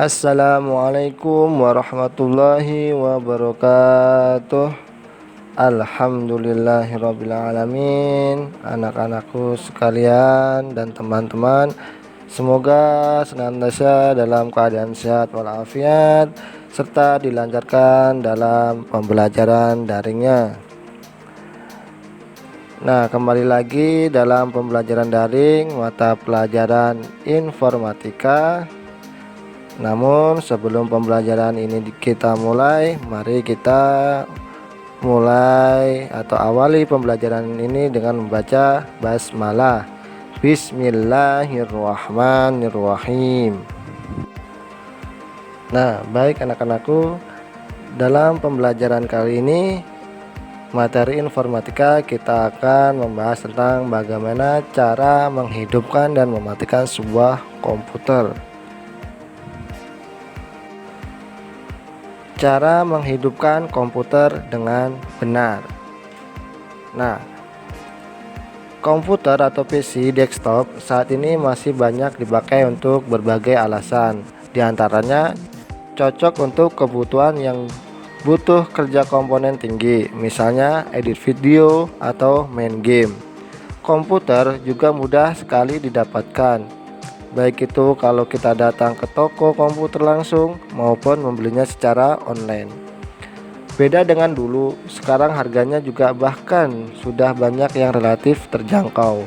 Assalamualaikum warahmatullahi wabarakatuh. Alhamdulillahirabbil alamin. Anak-anakku sekalian dan teman-teman, semoga senantiasa dalam keadaan sehat walafiat serta dilancarkan dalam pembelajaran daringnya. Nah, kembali lagi dalam pembelajaran daring mata pelajaran informatika. Namun sebelum pembelajaran ini kita mulai, mari kita mulai atau awali pembelajaran ini dengan membaca basmalah. Bismillahirrahmanirrahim. Nah, baik anak-anakku, dalam pembelajaran kali ini materi informatika kita akan membahas tentang bagaimana cara menghidupkan dan mematikan sebuah komputer. Cara menghidupkan komputer dengan benar. Nah, komputer atau PC desktop saat ini masih banyak dipakai untuk berbagai alasan. Di antaranya cocok untuk kebutuhan yang butuh kerja komponen tinggi, misalnya edit video atau main game. Komputer juga mudah sekali didapatkan, baik itu kalau kita datang ke toko komputer langsung maupun membelinya secara online. Beda dengan dulu, sekarang harganya juga bahkan sudah banyak yang relatif terjangkau.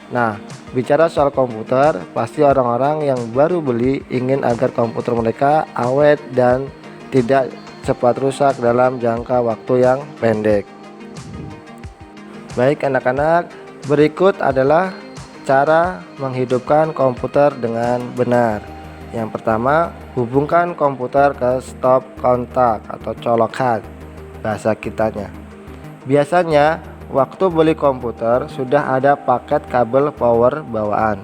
Nah, bicara soal komputer, pasti orang-orang yang baru beli ingin agar komputer mereka awet dan tidak cepat rusak dalam jangka waktu yang pendek. Baik anak-anak, berikut adalah cara menghidupkan komputer dengan benar. Yang pertama, hubungkan komputer ke stop kontak atau colokan bahasa kitanya. Biasanya waktu beli komputer sudah ada paket kabel power bawaan.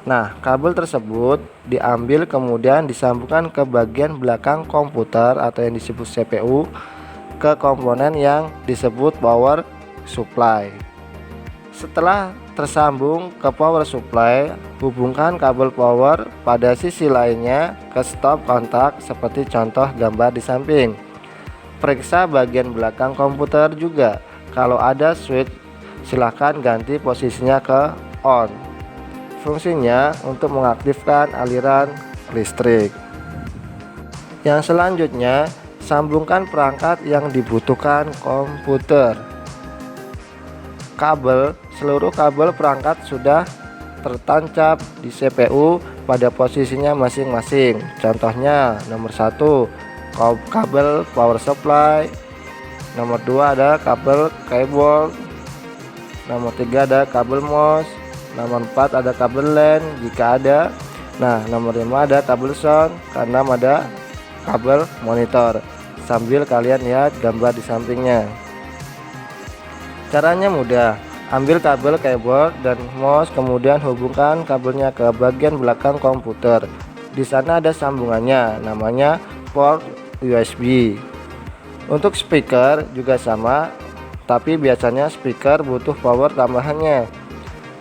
Nah, kabel tersebut diambil kemudian disambungkan ke bagian belakang komputer atau yang disebut CPU ke komponen yang disebut power supply. Setelah tersambung ke power supply, hubungkan kabel power pada sisi lainnya ke stop kontak seperti contoh gambar di samping. Periksa bagian belakang komputer juga. Kalau ada switch, silahkan ganti posisinya ke on. Fungsinya untuk mengaktifkan aliran listrik. Yang selanjutnya, sambungkan perangkat yang dibutuhkan komputer. Seluruh kabel perangkat sudah tertancap di CPU pada posisinya masing-masing. Contohnya nomor 1 kabel power supply, nomor 2 ada kabel keyboard, nomor 3 ada kabel mouse, nomor 4 ada kabel LAN jika ada. Nah, nomor 5 ada kabel sound, ke-6 ada kabel monitor. Sambil kalian lihat gambar di sampingnya. Caranya mudah. Ambil kabel keyboard dan mouse, kemudian hubungkan kabelnya ke bagian belakang komputer. Di sana ada sambungannya, namanya port USB. Untuk speaker juga sama, tapi biasanya speaker butuh power tambahannya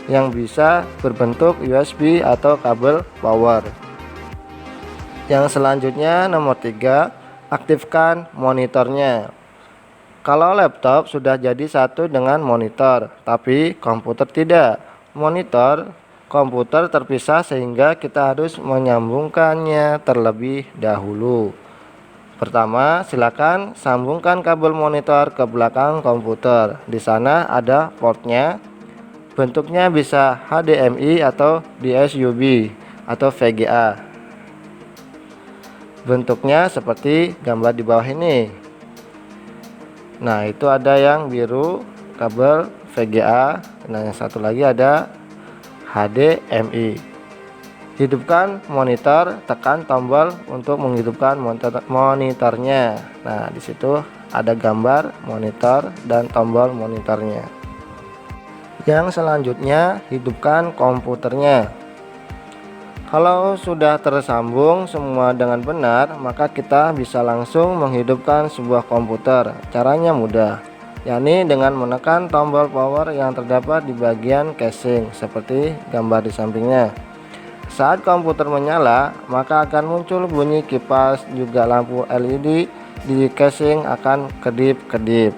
yang bisa berbentuk USB atau kabel power. Yang selanjutnya nomor 3, aktifkan monitornya. Kalau laptop sudah jadi satu dengan monitor, tapi komputer tidak. Monitor komputer terpisah sehingga kita harus menyambungkannya terlebih dahulu. Pertama, silakan sambungkan kabel monitor ke belakang komputer. Di sana ada portnya. Bentuknya bisa HDMI atau DSUB atau VGA. Bentuknya seperti gambar di bawah ini. Nah, itu ada yang biru kabel VGA. Nah, yang satu lagi ada HDMI. Hidupkan monitor, tekan tombol untuk menghidupkan monitornya. Nah, di situ ada gambar monitor dan tombol monitornya. Yang selanjutnya, hidupkan komputernya. Kalau sudah tersambung semua dengan benar, maka kita bisa langsung menghidupkan sebuah komputer. Caranya mudah, yakni dengan menekan tombol power yang terdapat di bagian casing seperti gambar di sampingnya. Saat komputer menyala, maka akan muncul bunyi kipas, juga lampu LED di casing akan kedip-kedip.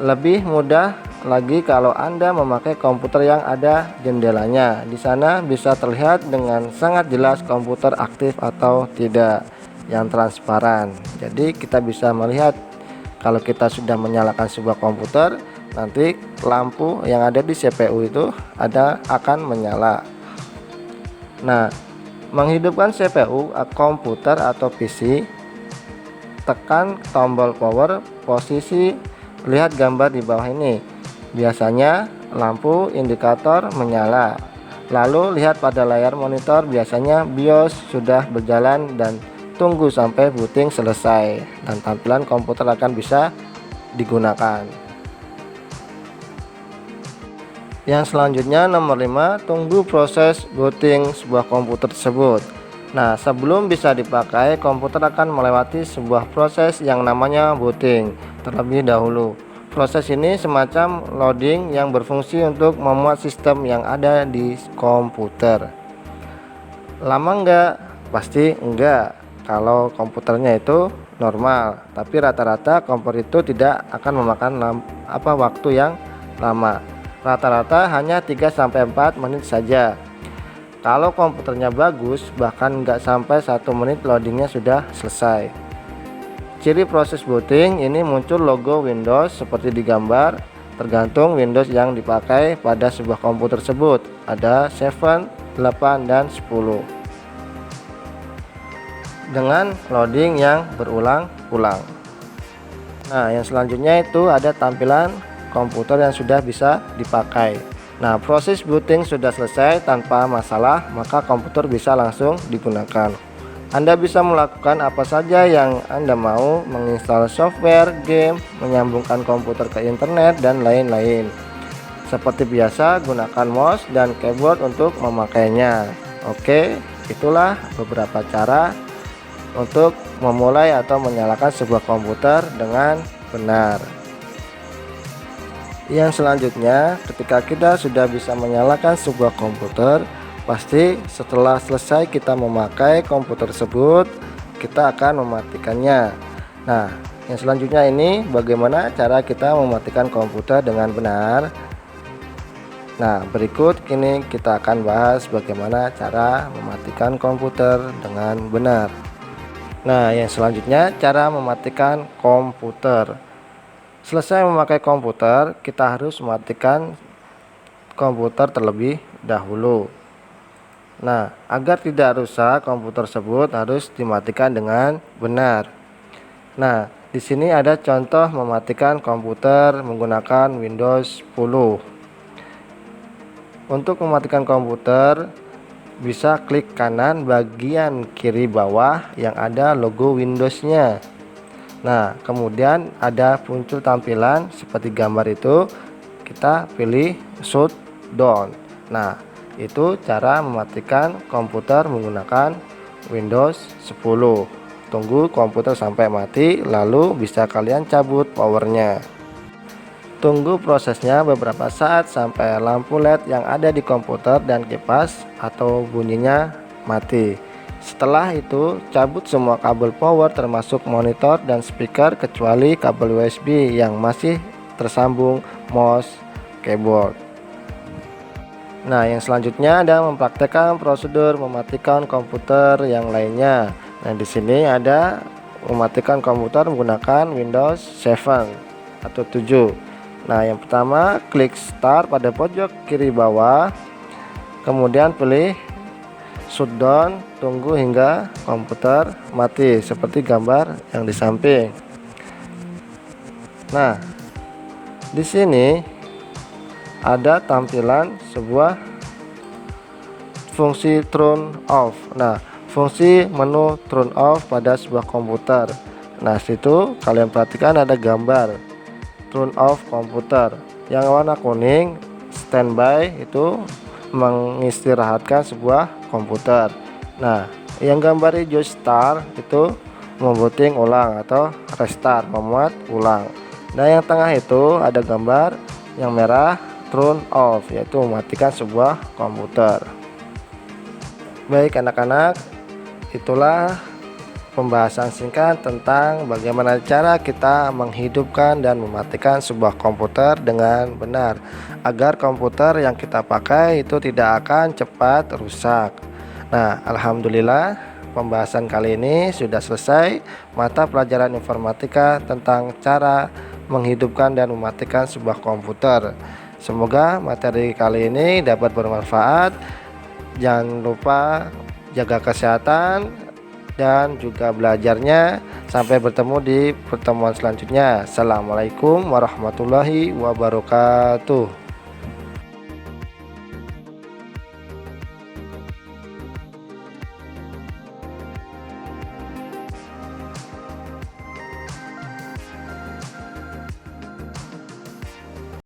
Lebih mudah lagi kalau Anda memakai komputer yang ada jendelanya. Di sana bisa terlihat dengan sangat jelas komputer aktif atau tidak, yang transparan. Jadi kita bisa melihat kalau kita sudah menyalakan sebuah komputer, nanti lampu yang ada di CPU itu akan menyala. Nah, menghidupkan CPU komputer atau PC, tekan tombol power, posisi, lihat gambar di bawah ini. Biasanya lampu indikator menyala. Lalu lihat pada layar monitor, biasanya BIOS sudah berjalan, dan tunggu sampai booting selesai dan tampilan komputer akan bisa digunakan. Yang selanjutnya nomor 5, tunggu proses booting sebuah komputer tersebut. Nah, sebelum bisa dipakai, komputer akan melewati sebuah proses yang namanya booting terlebih dahulu. Proses ini semacam loading yang berfungsi untuk memuat sistem yang ada di komputer. Lama enggak? Pasti enggak kalau komputernya itu normal, tapi rata-rata komputer itu tidak akan memakan waktu yang lama. Rata-rata hanya 3-4 menit saja. Kalau komputernya bagus, bahkan nggak sampai 1 menit loadingnya sudah selesai. Ciri proses booting ini muncul logo Windows seperti di gambar, tergantung Windows yang dipakai pada sebuah komputer tersebut. Ada 7, 8, dan 10 dengan loading yang berulang-ulang. Nah, yang selanjutnya itu ada tampilan komputer yang sudah bisa dipakai. Nah, proses booting sudah selesai tanpa masalah, maka komputer bisa langsung digunakan. Anda bisa melakukan apa saja yang Anda mau, menginstal software, game, menyambungkan komputer ke internet, dan lain-lain. Seperti biasa, gunakan mouse dan keyboard untuk memakainya. Oke, itulah beberapa cara untuk memulai atau menyalakan sebuah komputer dengan benar. Yang selanjutnya, ketika kita sudah bisa menyalakan sebuah komputer, pasti setelah selesai kita memakai komputer tersebut, kita akan mematikannya. Nah, yang selanjutnya ini bagaimana cara kita mematikan komputer dengan benar. Nah, berikut ini kita akan bahas bagaimana cara mematikan komputer dengan benar. Nah, yang selanjutnya cara mematikan komputer. Selesai memakai komputer, kita harus mematikan komputer terlebih dahulu. Nah, agar tidak rusak, komputer tersebut harus dimatikan dengan benar. Nah, di sini ada contoh mematikan komputer menggunakan Windows 10. Untuk mematikan komputer, bisa klik kanan bagian kiri bawah yang ada logo Windows-nya. Nah, kemudian ada muncul tampilan seperti gambar itu, kita pilih shutdown. Nah, itu cara mematikan komputer menggunakan Windows 10. Tunggu komputer sampai mati, lalu bisa kalian cabut powernya. Tunggu prosesnya beberapa saat sampai lampu LED yang ada di komputer dan kipas atau bunyinya mati. Setelah itu, cabut semua kabel power termasuk monitor dan speaker kecuali kabel USB yang masih tersambung mouse keyboard. Nah, yang selanjutnya ada mempraktekkan prosedur mematikan komputer yang lainnya. Nah, di sini ada mematikan komputer menggunakan Windows 7 atau 7. Nah, yang pertama klik start pada pojok kiri bawah, kemudian pilih shutdown, tunggu hingga komputer mati seperti gambar yang di samping. Nah, di sini ada tampilan sebuah fungsi turn off. Nah, fungsi menu turn off pada sebuah komputer. Nah, situ kalian perhatikan ada gambar turn off komputer. Yang warna kuning standby itu mengistirahatkan sebuah komputer. Nah, yang gambar hijau start itu membooting ulang atau restart, memuat ulang. Nah, yang tengah itu ada gambar yang merah turn off, yaitu mematikan sebuah komputer. Baik anak-anak, itulah pembahasan singkat tentang bagaimana cara kita menghidupkan dan mematikan sebuah komputer dengan benar, agar komputer yang kita pakai itu tidak akan cepat rusak. Nah, alhamdulillah pembahasan kali ini sudah selesai mata pelajaran informatika tentang cara menghidupkan dan mematikan sebuah komputer. Semoga materi kali ini dapat bermanfaat. Jangan lupa jaga kesehatan dan juga belajarnya. Sampai bertemu di pertemuan selanjutnya. Assalamualaikum warahmatullahi wabarakatuh.